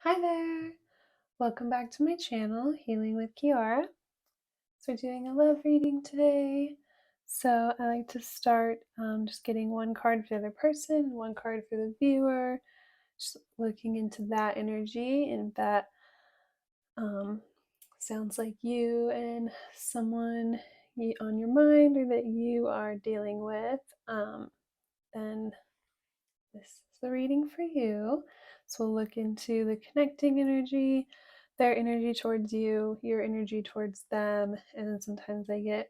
Hi there! Welcome back to my channel, Healing with Kearra. So we're doing a love reading today. So I like to start just getting one card for the other person, one card for the viewer, just looking into that energy and if that um, sounds like you and someone on your mind or that you are dealing with, then this is the reading for you. So we'll look into the connecting energy, their energy towards you, your energy towards them, and then sometimes I get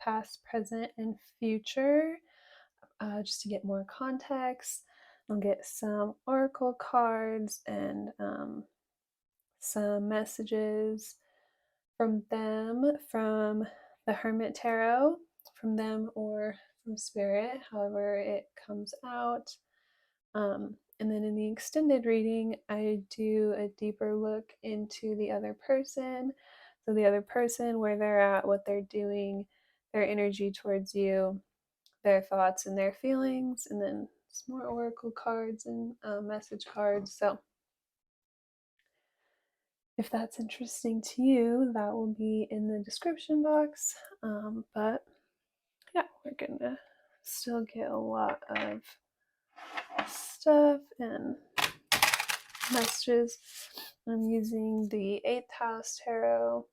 past, present, and future just to get more context. I'll get some oracle cards and some messages from them, from the Hermit Tarot, from them or from Spirit, however it comes out. And then in the extended reading, I do a deeper look into the other person. So, the other person, where they're at, what they're doing, their energy towards you, their thoughts and their feelings, and then some more oracle cards and message cards. So, if that's interesting to you, that will be in the description box. But yeah, we're gonna still get a lot of stuff and messages. I'm using the 8th House Tarot.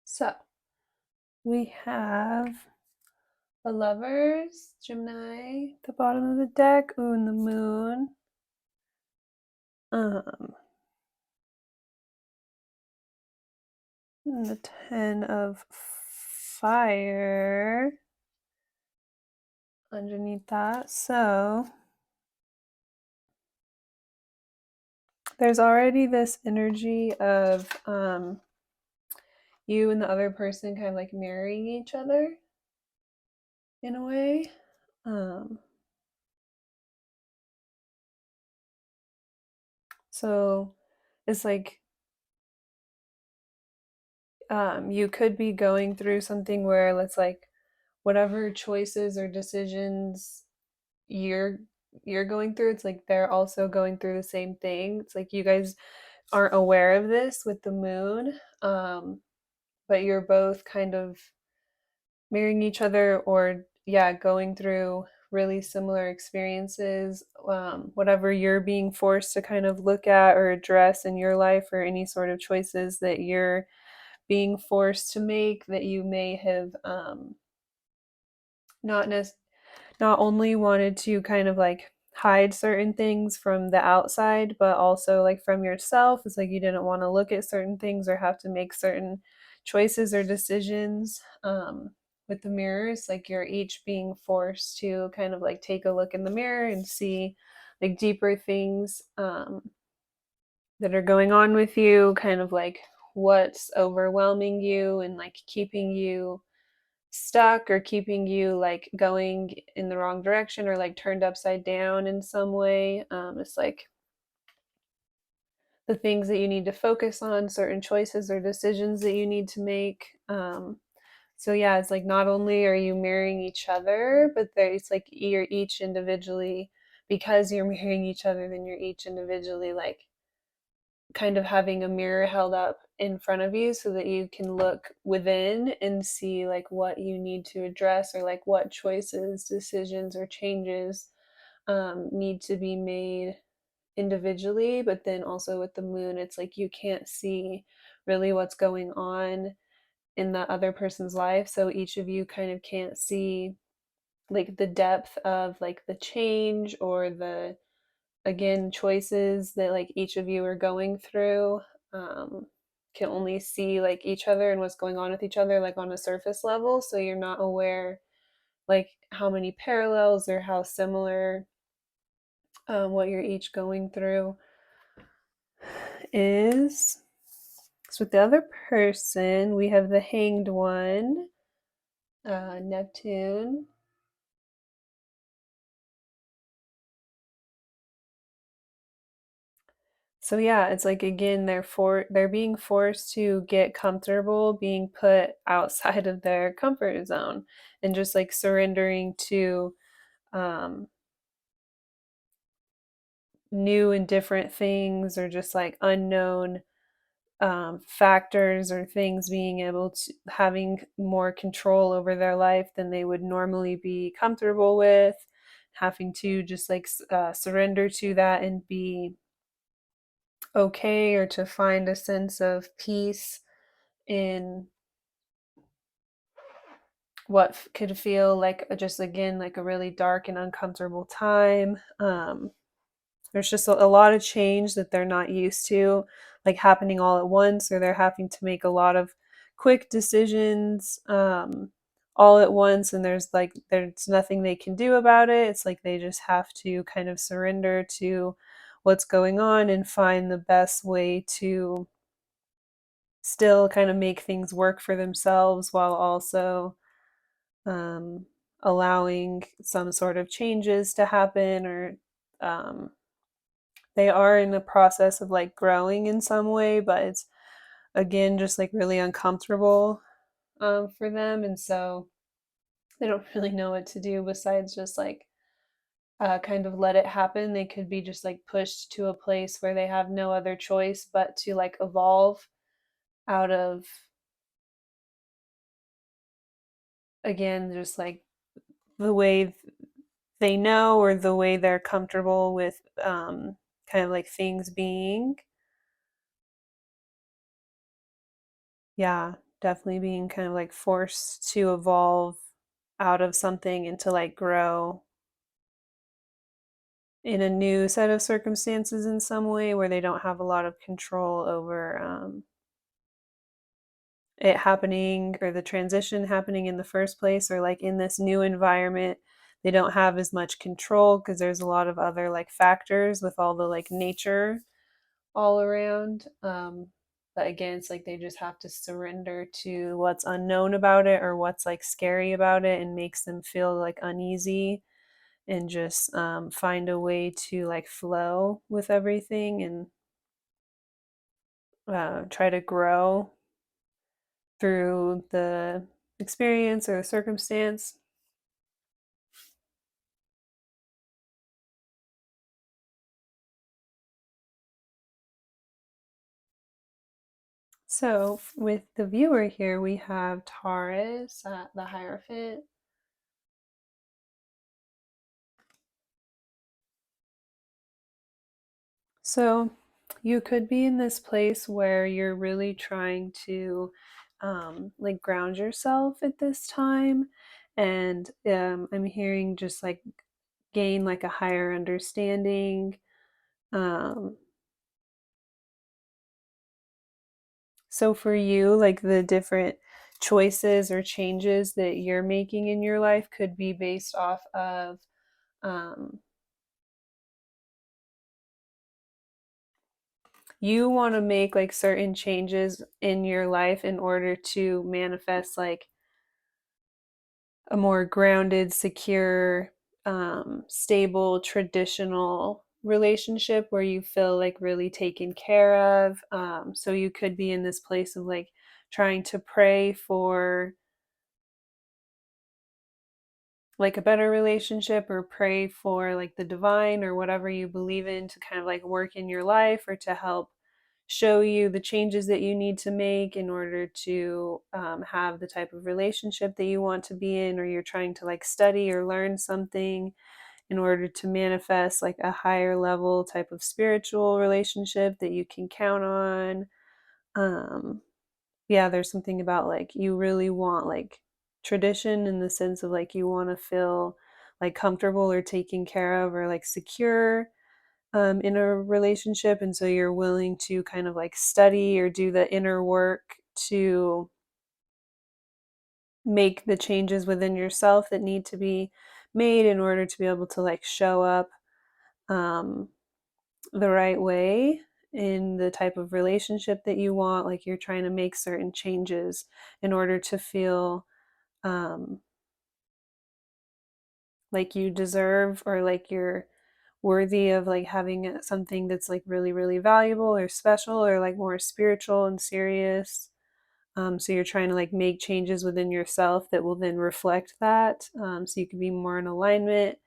So we have the Lovers, Gemini, the bottom of the deck, ooh, and the Moon. And the 10 of Fire underneath that. So there's already this energy of you and the other person kind of like marrying each other in a way. So it's like you could be going through something where it's like whatever choices or decisions you're going through, it's like they're also going through the same thing. It's like you guys aren't aware of this with the moon, but you're both kind of marrying each other or going through really similar experiences, whatever you're being forced to kind of look at or address in your life, or any sort of choices that you're being forced to make that you may have not not only wanted to kind of like hide certain things from the outside, but also like from yourself. It's like you didn't want to look at certain things or have to make certain choices or decisions. With the mirrors, like you're each being forced to kind of like take a look in the mirror and see like deeper things that are going on with you, kind of like what's overwhelming you and like keeping you stuck or keeping you like going in the wrong direction or like turned upside down in some way. It's like the things that you need to focus on, certain choices or decisions that you need to make. So yeah, it's like not only are you marrying each other, but it's like you're each individually, because you're marrying each other, then you're each individually like kind of having a mirror held up in front of you so that you can look within and see like what you need to address, or like what choices, decisions, or changes need to be made individually. But then also with the moon, it's like you can't see really what's going on in the other person's life, so each of you kind of can't see like the depth of like the change or the, again, choices that like each of you are going through. um, can only see like each other and what's going on with each other like on a surface level, so you're not aware like how many parallels or how similar what you're each going through is. So with the other person, we have the Hanged One, Neptune. So yeah, it's like again they're being forced to get comfortable being put outside of their comfort zone, and just like surrendering to um new and different things, or just like unknown factors or things, being able to having more control over their life than they would normally be comfortable with, having to just like surrender to that and be okay, or to find a sense of peace in what could feel like just again like a really dark and uncomfortable time. There's just a lot of change that they're not used to, like happening all at once, or they're having to make a lot of quick decisions all at once, and there's nothing they can do about it. It's like they just have to kind of surrender to what's going on and find the best way to still kind of make things work for themselves, while also um, allowing some sort of changes to happen, or um, they are in the process of like growing in some way, but it's again just like really uncomfortable for them, and so they don't really know what to do besides just like kind of let it happen. They could be just like pushed to a place where they have no other choice but to like evolve out of, again, just like the way they know, or the way they're comfortable with kind of like things being. Yeah, definitely being kind of like forced to evolve out of something and to like grow in a new set of circumstances in some way, where they don't have a lot of control over it happening, or the transition happening in the first place, or like in this new environment they don't have as much control because there's a lot of other like factors with all the like nature all around. But again, it's like they just have to surrender to what's unknown about it, or what's like scary about it and makes them feel like uneasy, and just find a way to like flow with everything, and try to grow through the experience or the circumstance. So with the viewer here, we have Taurus, the Hierophant. So you could be in this place where you're really trying to like ground yourself at this time. And I'm hearing just like gain like a higher understanding. Um, so for you, like the different choices or changes that you're making in your life could be based off of um, you want to make like certain changes in your life in order to manifest like a more grounded, secure, stable, traditional relationship where you feel like really taken care of. So you could be in this place of like trying to pray for like a better relationship, or pray for like the divine or whatever you believe in to kind of like work in your life, or to help show you the changes that you need to make in order to have the type of relationship that you want to be in, or you're trying to like study or learn something in order to manifest like a higher level type of spiritual relationship that you can count on. Yeah, there's something about like you really want like tradition in the sense of like you want to feel like comfortable or taken care of or like secure in a relationship. And so you're willing to kind of like study or do the inner work to make the changes within yourself that need to be made in order to be able to like show up um, the right way in the type of relationship that you want. Like you're trying to make certain changes in order to feel um, like you deserve or like you're worthy of like having something that's like really, really valuable or special or like more spiritual and serious. So you're trying to like make changes within yourself that will then reflect that. So you can be more in alignment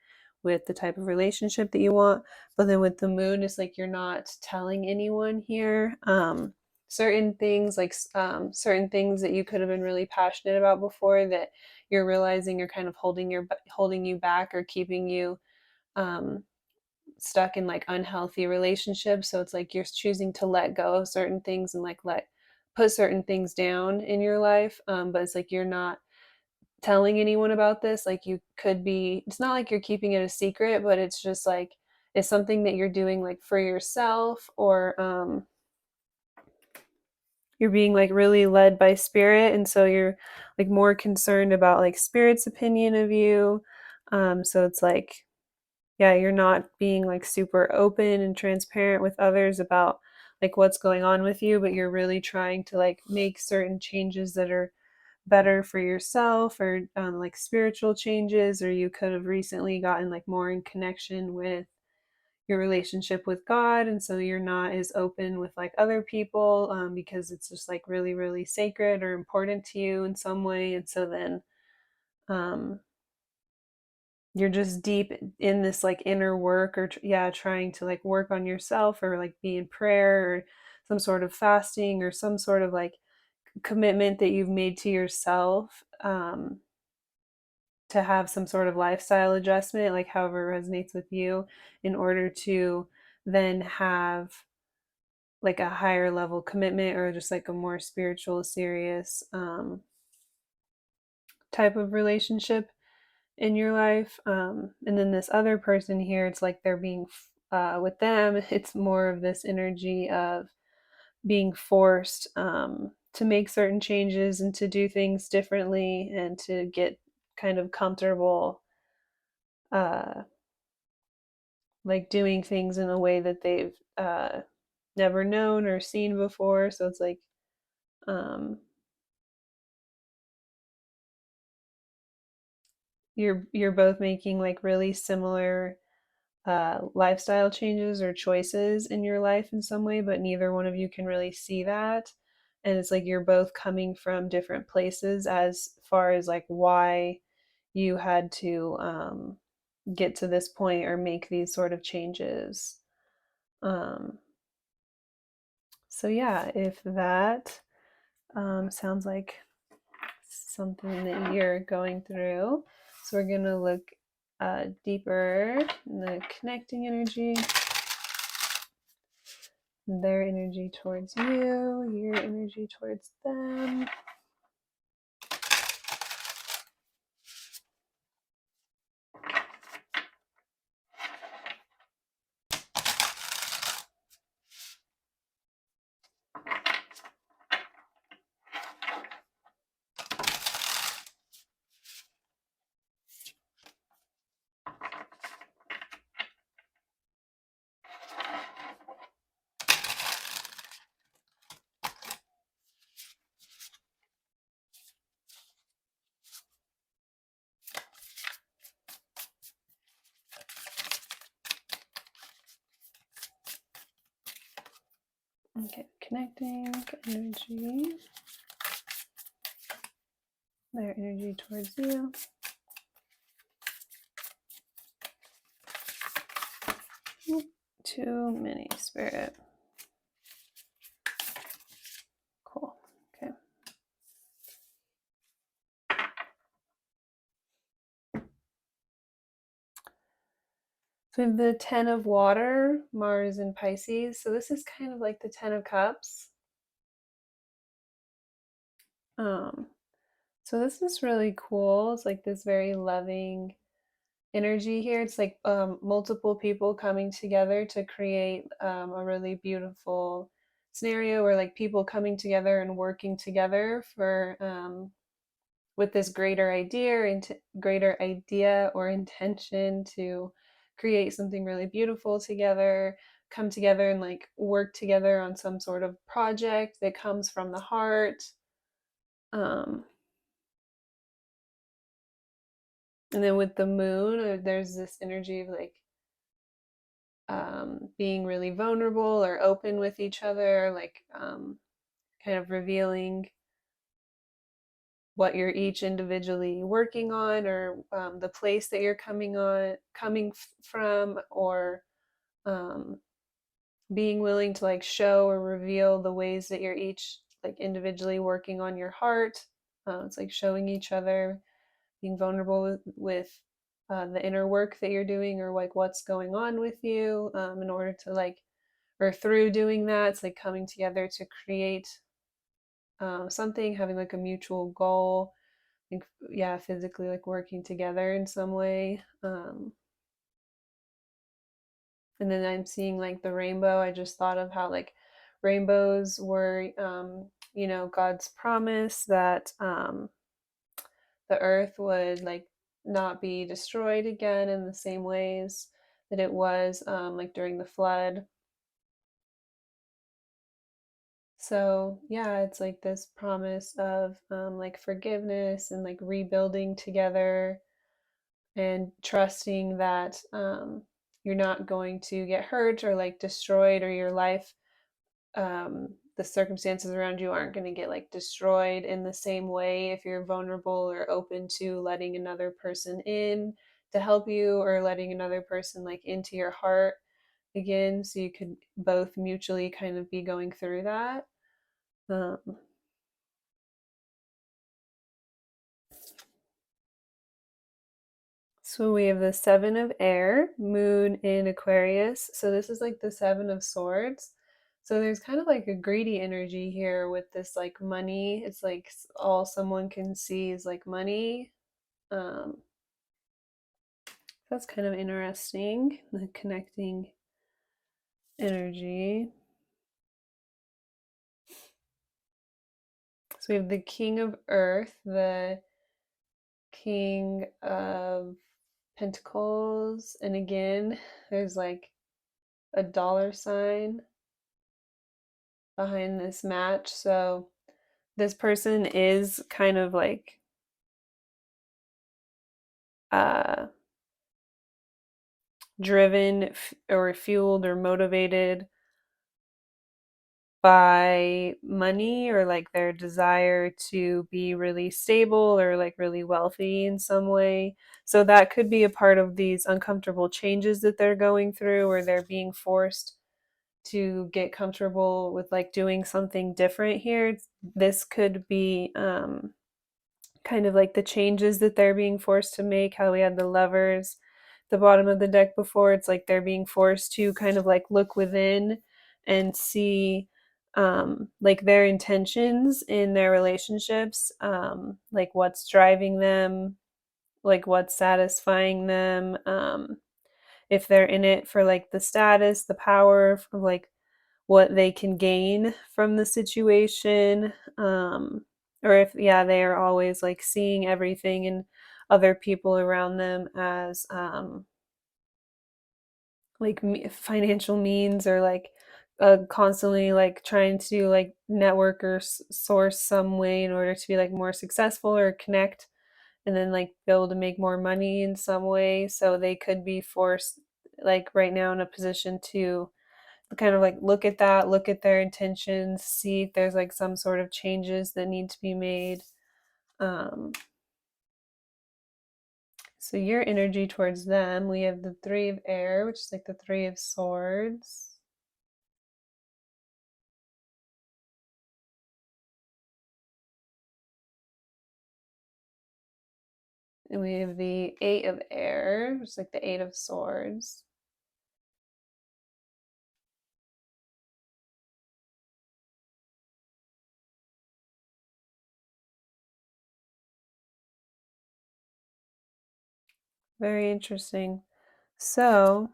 with the type of relationship that you want. But then with the moon, it's like you're not telling anyone here. Certain things like certain things that you could have been really passionate about before that you're realizing are kind of holding you back or keeping you um, stuck in like unhealthy relationships. So it's like you're choosing to let go of certain things and like let put certain things down in your life. But it's like you're not telling anyone about this. Like you could be, it's not like you're keeping it a secret, but it's just like it's something that you're doing like for yourself, or you're being like really led by spirit, and so you're like more concerned about like spirit's opinion of you. So it's like, yeah, you're not being like super open and transparent with others about like what's going on with you, but you're really trying to like make certain changes that are better for yourself, or like spiritual changes, or you could have recently gotten like more in connection with your relationship with God, and so you're not as open with like other people because it's just like really, really sacred or important to you in some way. And so then um, you're just deep in this like inner work, or yeah, trying to like work on yourself, or like be in prayer, or some sort of fasting, or some sort of like commitment that you've made to yourself to have some sort of lifestyle adjustment, like however it resonates with you, in order to then have like a higher level commitment, or just like a more spiritual, serious type of relationship in your life. And then this other person here, it's like they're being, with them, it's more of this energy of being forced to make certain changes and to do things differently and to get kind of comfortable, uh, like doing things in a way that they've never known or seen before. So it's like, um, you're both making like really similar lifestyle changes or choices in your life in some way, but neither one of you can really see that. And it's like you're both coming from different places as far as like why you had to get to this point or make these sort of changes. Um, so, yeah, if that sounds like something that you're going through, so we're going to look deeper in the connecting energy, their energy towards you, your energy towards them. Okay, connecting energy, their energy towards you. Too many, Spirit. So we have the Ten of Water, Mars in Pisces. So this is kind of like the Ten of Cups. Um, so this is really cool. It's like this very loving energy here. It's like multiple people coming together to create a really beautiful scenario, or like people coming together and working together for with this greater idea or intention to create something really beautiful together, come together and like work together on some sort of project that comes from the heart. um and then with the moon, there's this energy of like being really vulnerable or open with each other, like kind of revealing what you're each individually working on, or the place that you're coming from, or um, being willing to like show or reveal the ways that you're each like individually working on your heart. It's like showing each other, being vulnerable with the inner work that you're doing, or like what's going on with you, in order to like, or through doing that, it's like coming together to create something, having like a mutual goal. I think, yeah, physically like working together in some way. And then I'm seeing like the rainbow. I just thought of how like rainbows were, God's promise that the earth would like not be destroyed again in the same ways that it was like during the flood. So yeah, it's like this promise of like forgiveness and like rebuilding together, and trusting that you're not going to get hurt or like destroyed, or your life, the circumstances around you aren't going to get like destroyed in the same way if you're vulnerable or open to letting another person in to help you, or letting another person like into your heart again, so you could both mutually kind of be going through that. um, So we have the Seven of Air, Moon in Aquarius. So this is like the Seven of Swords. So there's kind of like a greedy energy here with this like money. It's like all someone can see is like money. Um, that's kind of interesting, the connecting energy. So we have the King of Earth, the King of Pentacles, and again, there's like a dollar sign behind this match. So this person is kind of like uh driven or fueled or motivated by money, or like their desire to be really stable or like really wealthy in some way. So that could be a part of these uncomfortable changes that they're going through, or they're being forced to get comfortable with like doing something different here. This could be kind of like the changes that they're being forced to make. How we had the Lovers at the bottom of the deck before, it's like they're being forced to kind of like look within and see like their intentions in their relationships, like what's driving them, like what's satisfying them, if they're in it for like the status, the power, for like what they can gain from the situation, or if, yeah, they are always like seeing everything and other people around them as like financial means, or like constantly like trying to like network or source some way in order to be like more successful or connect, and then like be able to make more money in some way. So they could be forced like right now in a position to kind of like look at that, look at their intentions, see if there's like some sort of changes that need to be made. Um, so your energy towards them, we have the Three of Air, which is like the Three of Swords. And we have the Eight of Air, which is like the Eight of Swords. Very interesting. So,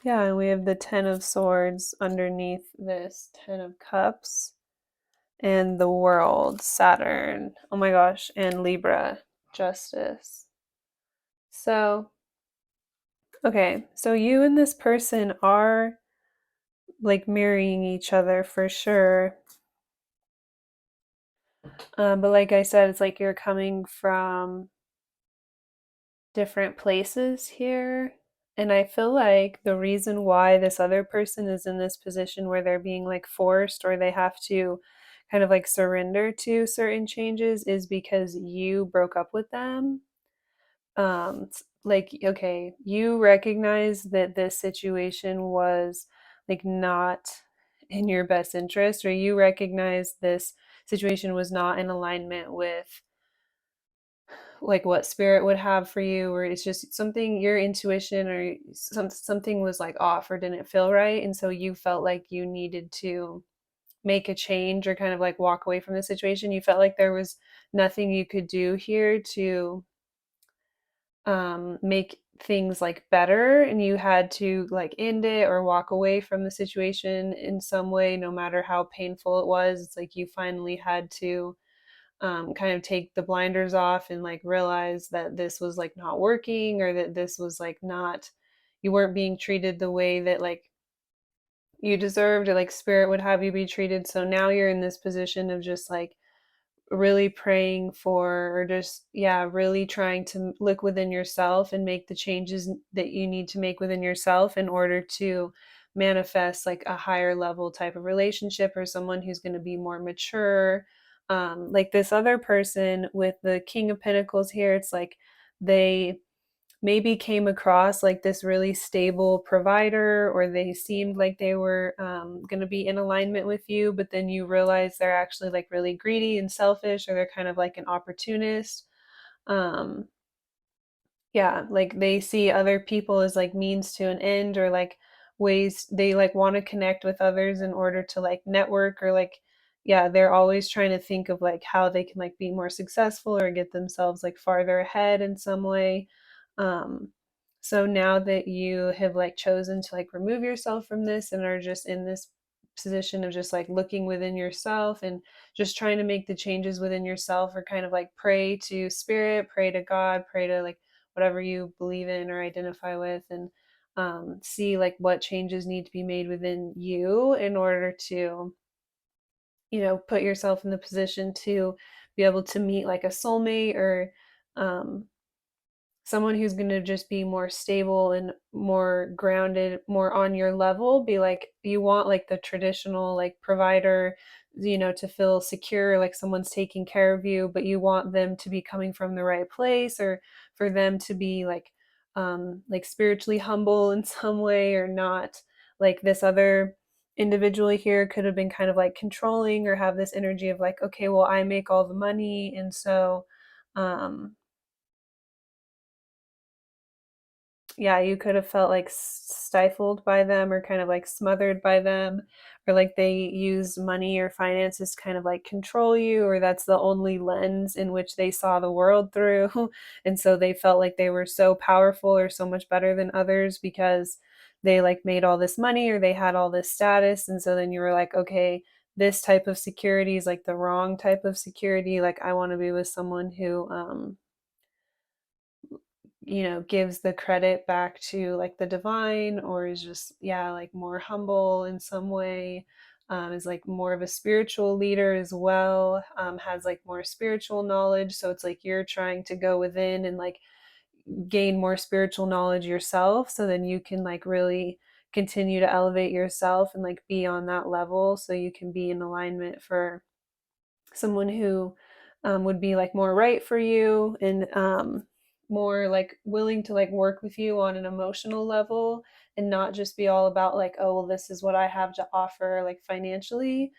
yeah, and we have the Ten of Swords underneath this Ten of Cups and the World, Saturn. Oh my gosh, and Libra, Justice. So, okay, so you and this person are like marrying each other for sure. But like I said, it's like you're coming from different places here. And I feel like the reason why this other person is in this position where they're being like forced or they have to kind of like surrender to certain changes is because you broke up with them. Like, okay, you recognize that this situation was like not in your best interest, or you recognize this situation was not in alignment with like what spirit would have for you, or it's just something your intuition or something was like off or didn't feel right, and so you felt like you needed to make a change or kind of like walk away from the situation. You felt like there was nothing you could do here to make things like better, and you had to like end it or walk away from the situation in some way, no matter how painful it was. It's like you finally had to kind of take the blinders off and like realize that this was like not working, or that this was like not, you weren't being treated the way that like you deserved or like spirit would have you be treated. So now you're in this position of just like really praying for, or just, yeah, really trying to look within yourself and make the changes that you need to make within yourself in order to manifest like a higher level type of relationship, or someone who's going to be more mature. Like this other person with the King of Pentacles here, it's like they maybe came across like this really stable provider, or they seemed like they were going to be in alignment with you, but then you realize they're actually like really greedy and selfish, or they're kind of like an opportunist. um yeah, like they see other people as like means to an end, or like ways they like want to connect with others in order to like network, or like, yeah, they're always trying to think of like how they can like be more successful or get themselves like farther ahead in some way. um so now that you have like chosen to like remove yourself from this and are just in this position of just like looking within yourself and just trying to make the changes within yourself, or kind of like pray to spirit, pray to God, pray to like whatever you believe in or identify with, and see like what changes need to be made within you in order to, you know, put yourself in the position to be able to meet like a soulmate, or um, someone who's going to just be more stable and more grounded, more on your level. Be like, you want like the traditional like provider, you know, to feel secure, like someone's taking care of you, but you want them to be coming from the right place, or for them to be like spiritually humble in some way, or not like this other individual here could have been kind of like controlling, or have this energy of like, okay, well, I make all the money, and so um yeah, you could have felt like stifled by them, or kind of like smothered by them, or like they use money or finances to kind of like control you, or that's the only lens in which they saw the world through. And so they felt like they were so powerful or so much better than others because they like made all this money, or they had all this status. And so then you were like, okay, this type of security is like the wrong type of security. Like I want to be with someone who you know, gives the credit back to like the divine, or is just, yeah, like more humble in some way, is like more of a spiritual leader as well, has like more spiritual knowledge. So it's like you're trying to go within and like gain more spiritual knowledge yourself, so then you can like really continue to elevate yourself and like be on that level, so you can be in alignment for someone who would be like more right for you, and more like willing to like work with you on an emotional level, and not just be all about like, oh well, this is what I have to offer like financially.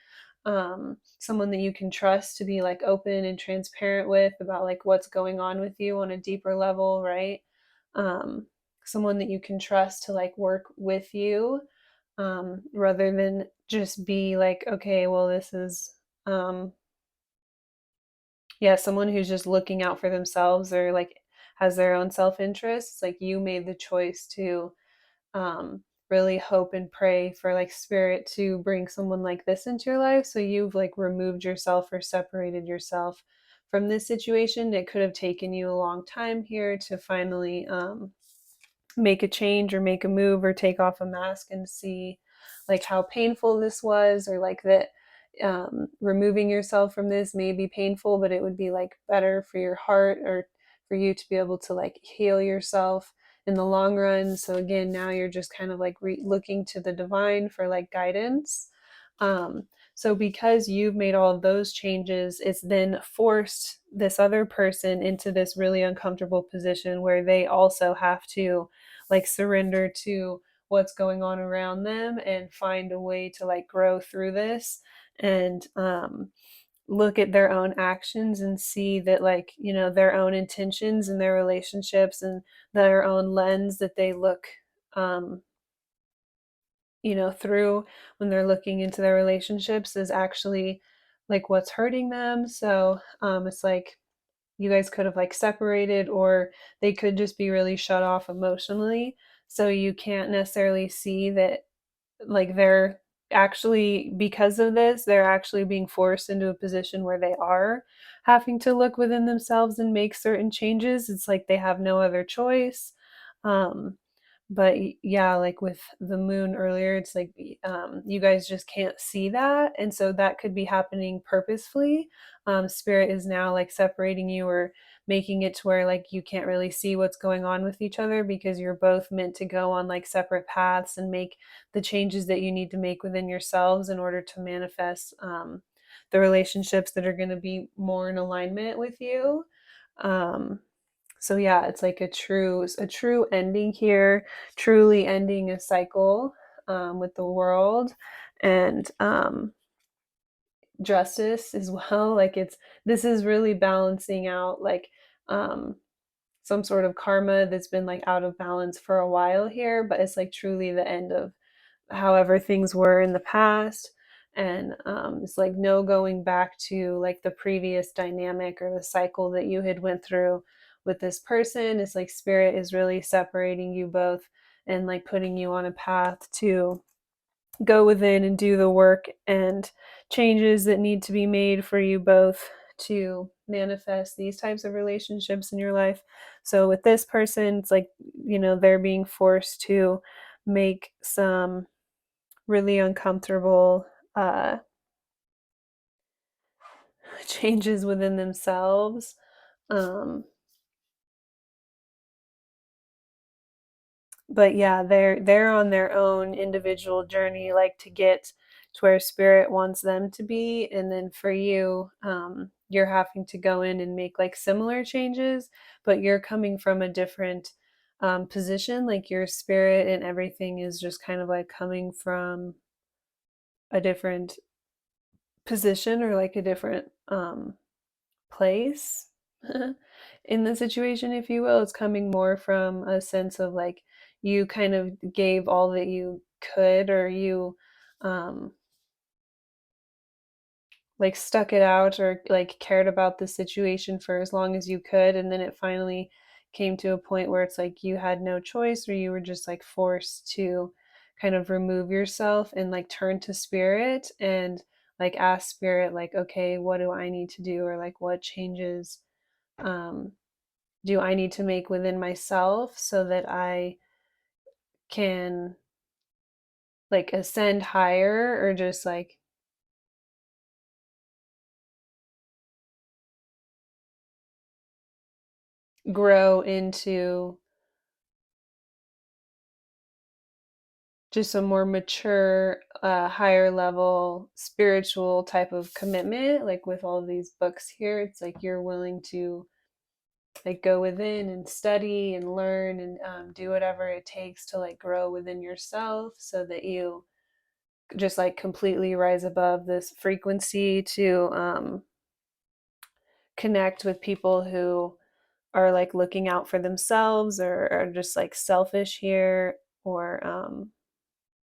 Someone that you can trust to be like open and transparent with about like what's going on with you on a deeper level, right? um, Someone that you can trust to like work with you, rather than just be like, okay, well, this is um yeah, someone who's just looking out for themselves or like has their own self-interest. It's like you made the choice to really hope and pray for like spirit to bring someone like this into your life. So you've like removed yourself or separated yourself from this situation. It could have taken you a long time here to finally make a change or make a move or take off a mask and see like how painful this was, or like that removing yourself from this may be painful, but it would be like better for your heart or for you to be able to like heal yourself in the long run. So again, now you're just kind of like looking to the divine for like guidance. um, so because you've made all of those changes, it's then forced this other person into this really uncomfortable position where they also have to like surrender to what's going on around them and find a way to like grow through this, and look at their own actions and see that like, you know, their own intentions and their relationships and their own lens that they look um you know, through when they're looking into their relationships is actually like what's hurting them. So it's like you guys could have like separated, or they could just be really shut off emotionally. So you can't necessarily see that like they're actually, because of this, they're actually being forced into a position where they are having to look within themselves and make certain changes. It's like they have no other choice. um but yeah, like with the moon earlier, it's like you guys just can't see that, and so that could be happening purposefully. Spirit is now like separating you or making it to where like you can't really see what's going on with each other, because you're both meant to go on like separate paths and make the changes that you need to make within yourselves in order to manifest the relationships that are going to be more in alignment with you. um, so yeah, it's like a true ending here, truly ending a cycle with the world, and justice as well. Like it's this is really balancing out like um, some sort of karma that's been like out of balance for a while here, but it's like truly the end of however things were in the past. And it's like no going back to like the previous dynamic or the cycle that you had went through with this person. It's like spirit is really separating you both and like putting you on a path to go within and do the work and changes that need to be made for you both to manifest these types of relationships in your life. So with this person, it's like, you know, they're being forced to make some really uncomfortable uh, changes within themselves. Um, but yeah, they're on their own individual journey, like to get to where spirit wants them to be, and then for you, you're having to go in and make like similar changes, but you're coming from a different position. Like your spirit and everything is just kind of like coming from a different position or like a different place in the situation, if you will. It's coming more from a sense of like you kind of gave all that you could, or you um, like stuck it out or like cared about the situation for as long as you could. And then it finally came to a point where it's like you had no choice, or you were just like forced to kind of remove yourself and like turn to spirit and like ask spirit, like, okay, what do I need to do? Or like, what changes um, do I need to make within myself so that I can like ascend higher, or just like grow into just a more mature, higher level spiritual type of commitment. Like with all of these books here, it's like you're willing to like go within and study and learn and do whatever it takes to like grow within yourself so that you just like completely rise above this frequency to connect with people who are like looking out for themselves, or are just like selfish here, or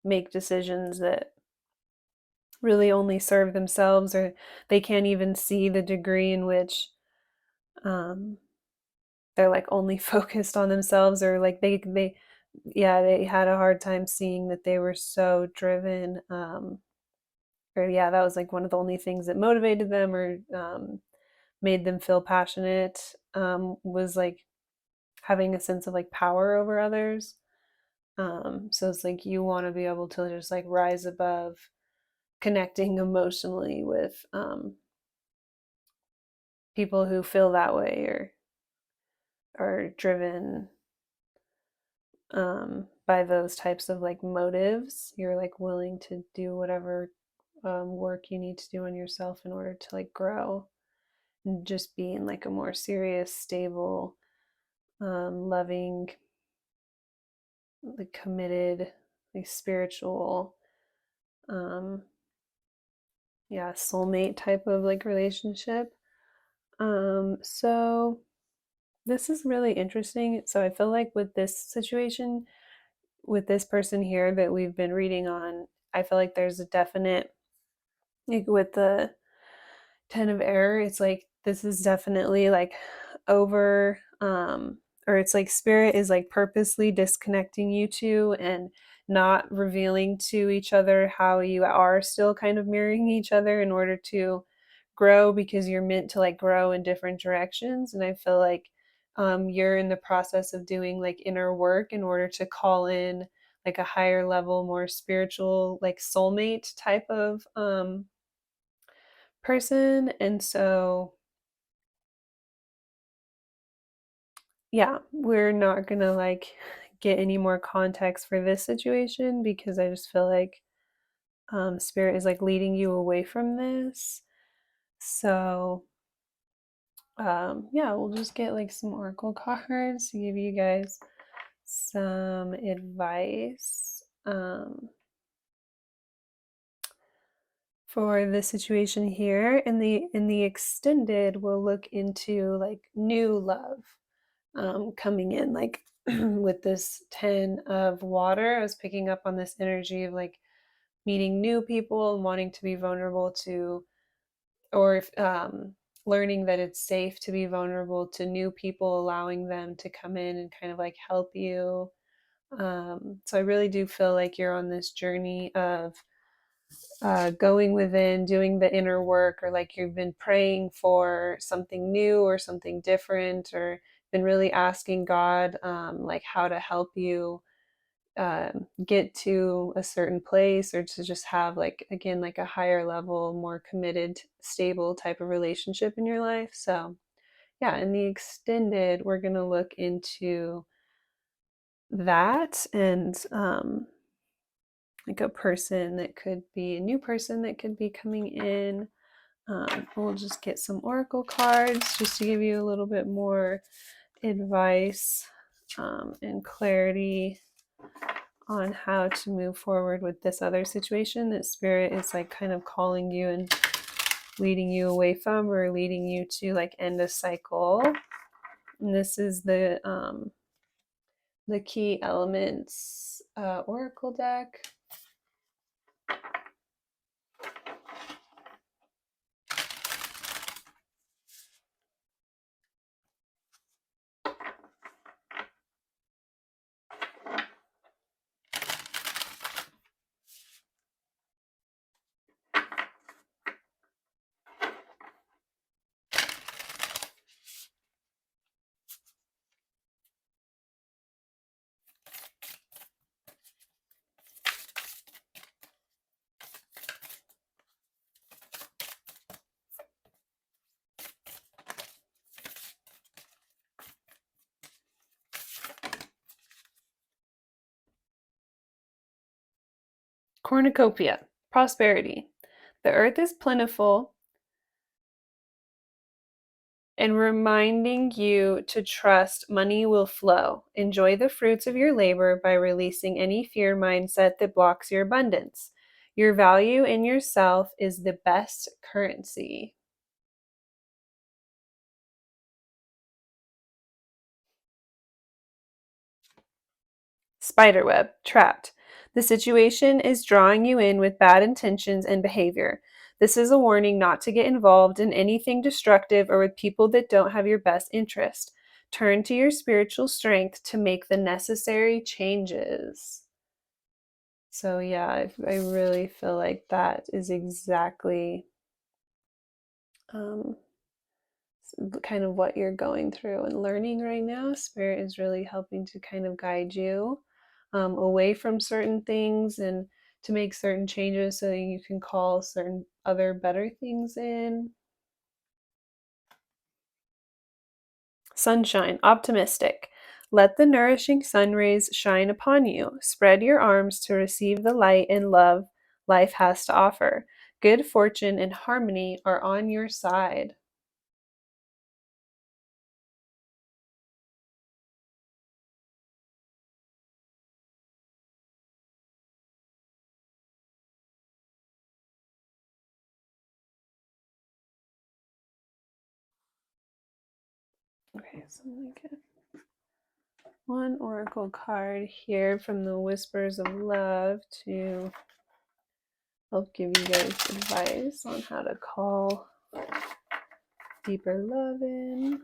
make decisions that really only serve themselves, or they can't even see the degree in which um, they're like only focused on themselves, or like they yeah, they had a hard time seeing that they were so driven, or yeah, that was like one of the only things that motivated them, or made them feel passionate, was like having a sense of like power over others. So it's like you want to be able to just like rise above connecting emotionally with people who feel that way, or are driven by those types of like motives. You're like willing to do whatever work you need to do on yourself in order to like grow and just be in like a more serious, stable, loving, like committed, like spiritual, um, yeah, soulmate type of like relationship. So this is really interesting. So I feel like with this situation, with this person here that we've been reading on, I feel like there's a definite, like with the 10 of error, it's like this is definitely like over, or it's like spirit is like purposely disconnecting you two and not revealing to each other how you are still kind of mirroring each other in order to grow, because you're meant to like grow in different directions. And I feel like you're in the process of doing like inner work in order to call in like a higher level, more spiritual, like soulmate type of person. And so, yeah, we're not gonna like get any more context for this situation, because I just feel like spirit is like leading you away from this. So, yeah, we'll just get like some oracle cards to give you guys some advice for the situation here. In the extended, we'll look into like new love coming in, like with this 10 of water. I was picking up on this energy of like meeting new people and wanting to be vulnerable to, or if, learning that it's safe to be vulnerable to new people, allowing them to come in and kind of like help you. So I really do feel like you're on this journey of going within, doing the inner work, or like you've been praying for something new or something different, or been really asking God like how to help you get to a certain place, or to just have like, again, like a higher level, more committed, stable type of relationship in your life. So yeah, in the extended, we're going to look into that, and like a person that could be a new person that could be coming in. We'll just get some oracle cards just to give you a little bit more advice and clarity on how to move forward with this other situation that spirit is like kind of calling you and leading you away from, or leading you to like end a cycle. And this is the key elements oracle deck. Cornucopia, prosperity. The earth is plentiful, and reminding you to trust money will flow. Enjoy the fruits of your labor by releasing any fear mindset that blocks your abundance. Your value in yourself is the best currency. Spiderweb, trapped. The situation is drawing you in with bad intentions and behavior. This is a warning not to get involved in anything destructive or with people that don't have your best interest. Turn to your spiritual strength to make the necessary changes. So, yeah, I really feel like that is exactly um, kind of what you're going through and learning right now. Spirit is really helping to kind of guide you away from certain things and to make certain changes so that you can call certain other better things in. Sunshine, optimistic. Let the nourishing sun rays shine upon you. Spread your arms to receive the light and love life has to offer. Good fortune and harmony are on your side. Okay, so I'm gonna get one oracle card here from the Whispers of Love to help give you guys advice on how to call deeper love in.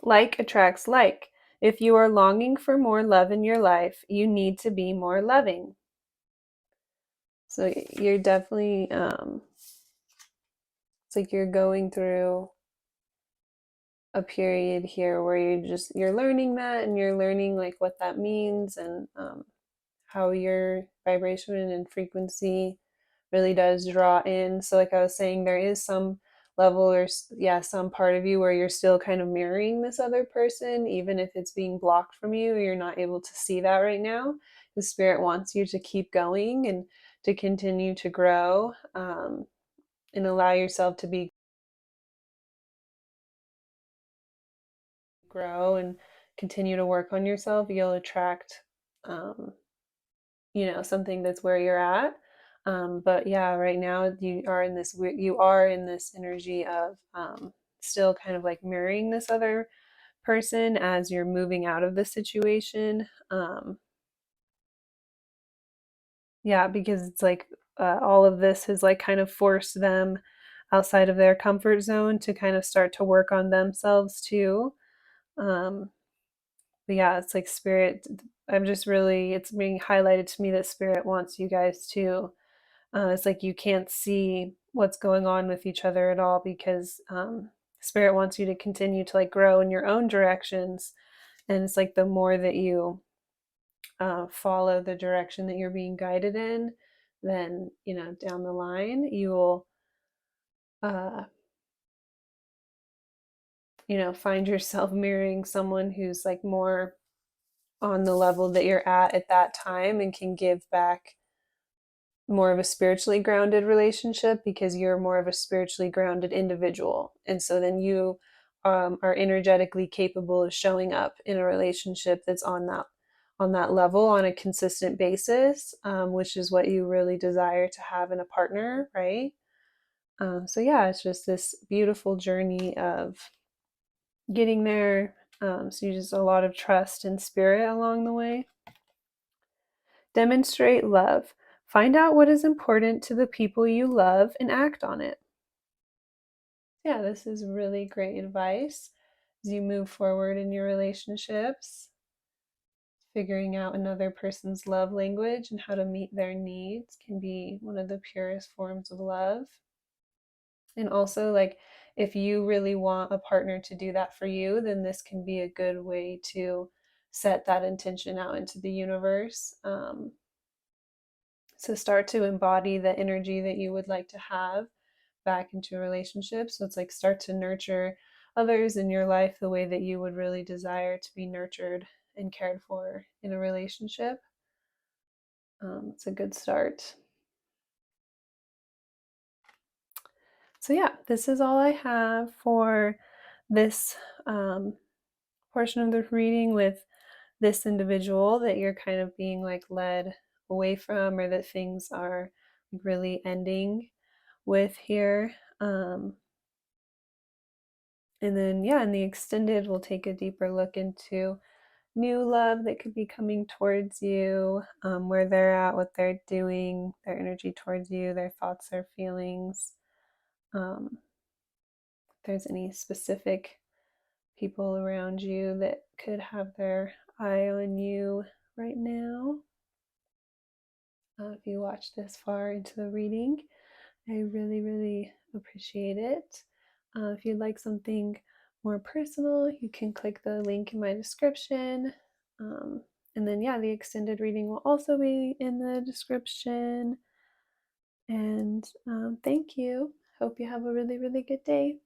Like attracts like. If you are longing for more love in your life, you need to be more loving. So you're definitely, it's like you're going through a period here where you're learning that and you're learning like what that means and how your vibration and frequency really does draw in. So, like I was saying, there is some level or, yeah, some part of you where you're still kind of mirroring this other person, even if it's being blocked from you, you're not able to see that right now. The spirit wants you to keep going and to continue to grow and allow yourself to grow and continue to work on yourself. You'll attract um, something that's where you're at. But yeah, right now you are in this energy of still kind of like mirroring this other person as you're moving out of the situation. Yeah, because it's like all of this has like kind of forced them outside of their comfort zone to kind of start to work on themselves too. Um, but yeah, it's like spirit. It's being highlighted to me that spirit wants you guys to. It's like you can't see what's going on with each other at all because spirit wants you to continue to like grow in your own directions. And it's like the more that you follow the direction that you're being guided in, then down the line you will uh, find yourself mirroring someone who's like more on the level that you're at that time and can give back more of a spiritually grounded relationship because you're more of a spiritually grounded individual. And so then you are energetically capable of showing up in a relationship that's on that level on a consistent basis, which is what you really desire to have in a partner, right? So yeah, it's just this beautiful journey of getting there. So you just a lot of trust and spirit along the way. Demonstrate love. Find out what is important to the people you love and act on it. Yeah, this is really great advice as you move forward in your relationships. Figuring out another person's love language and how to meet their needs can be one of the purest forms of love. And also, like, if you really want a partner to do that for you, then this can be a good way to set that intention out into the universe. So start to embody the energy that you would like to have back into a relationship. So it's like start to nurture others in your life the way that you would really desire to be nurtured and cared for in a relationship. It's a good start. So, yeah, this is all I have for this um, portion of the reading with this individual that you're kind of being like led away from, or that things are really ending with here. And then, yeah, in the extended, we'll take a deeper look into new love that could be coming towards you, where they're at, what they're doing, their energy towards you, their thoughts, their feelings. If there's any specific people around you that could have their eye on you right now. If you watch this far into the reading, I really, really appreciate it. If you'd like something more personal, you can click the link in my description. And then, yeah, the extended reading will also be in the description. And thank you. Hope you have a really, really good day.